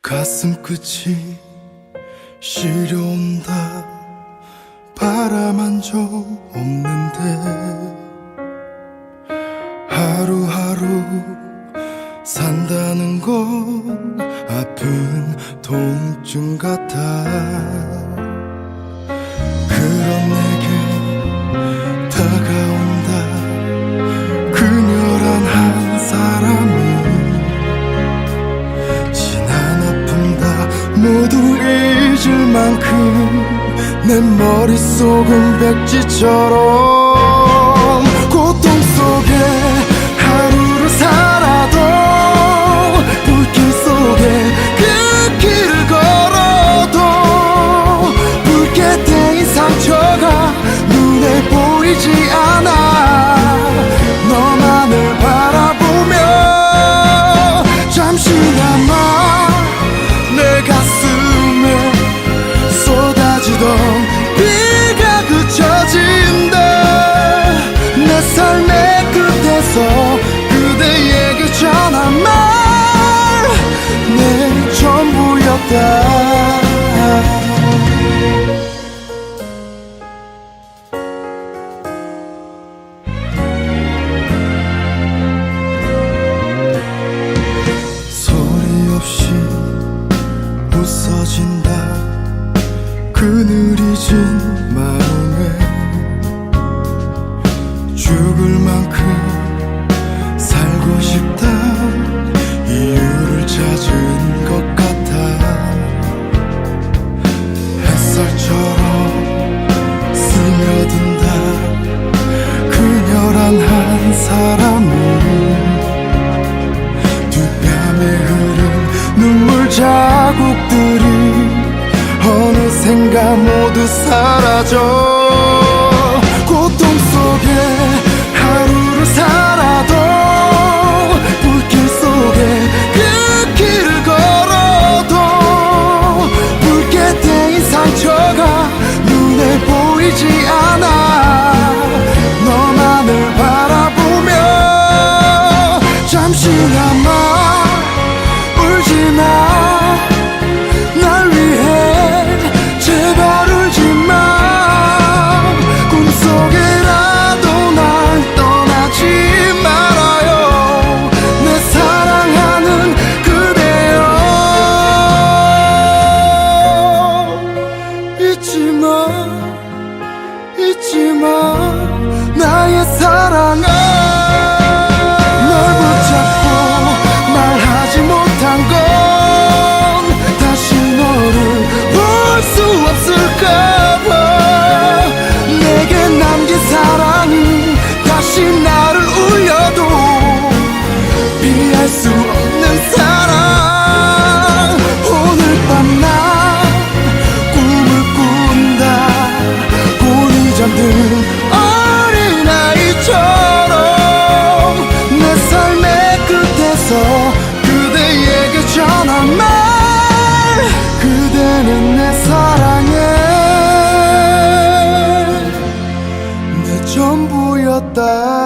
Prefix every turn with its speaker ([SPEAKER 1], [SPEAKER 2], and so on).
[SPEAKER 1] 가슴 끝이 시려온다. 바라만 적 없는데 하루하루 산다는 건 아픈 통증 같아. 그런 내게 다가온다 그녀란 한 사람이. 지난 아픔 다 모두 잊을 만큼 내 머릿속은 백지처럼 고통 속에 하루를 살아도 불길 속에 그 길을 걸어도 붉게 데인 상처가 눈에 보이지 않아. 너만을 바라보며 잠시나마 내 가슴에 쏟아지던 비가 그쳐진다. 내 삶의 끝에서 그대에게 전한 말 내 전부였다. 소리 없이 부서진다 그늘 잊은 마음에. 죽을 만큼 살고 싶다 이유를 찾은 것 같아. 햇살처럼 스며든다 그녀란 한 사람은. 뒷뺨에 흐른 눈물 자국들이 어느샌가 모두 사라져. 고통 속에 하루를 살아도 불길 속에 그 길을 걸어도 붉게 데인 상처가 눈에 보이지 않아. 너만을 바라보며 잠시나마 울지마. 날 위해 제발 울지마. 꿈속에라도 날 떠나지 말아요 내 사랑하는 그대여. 잊지마 잊지마 나의 사랑아. 널 붙잡고 말하지 못한 건 다시 너를 볼 수 없을까봐. 내게 남긴 사랑이 다시 나를 울려도 피할 수 없는 사랑. 오늘 밤 난 꿈을 꾼다 곤히 잠든 어린아이처럼. 내 삶의 끝에서 그대에게 전한 말 그대는 내 사랑에 내 전부였다.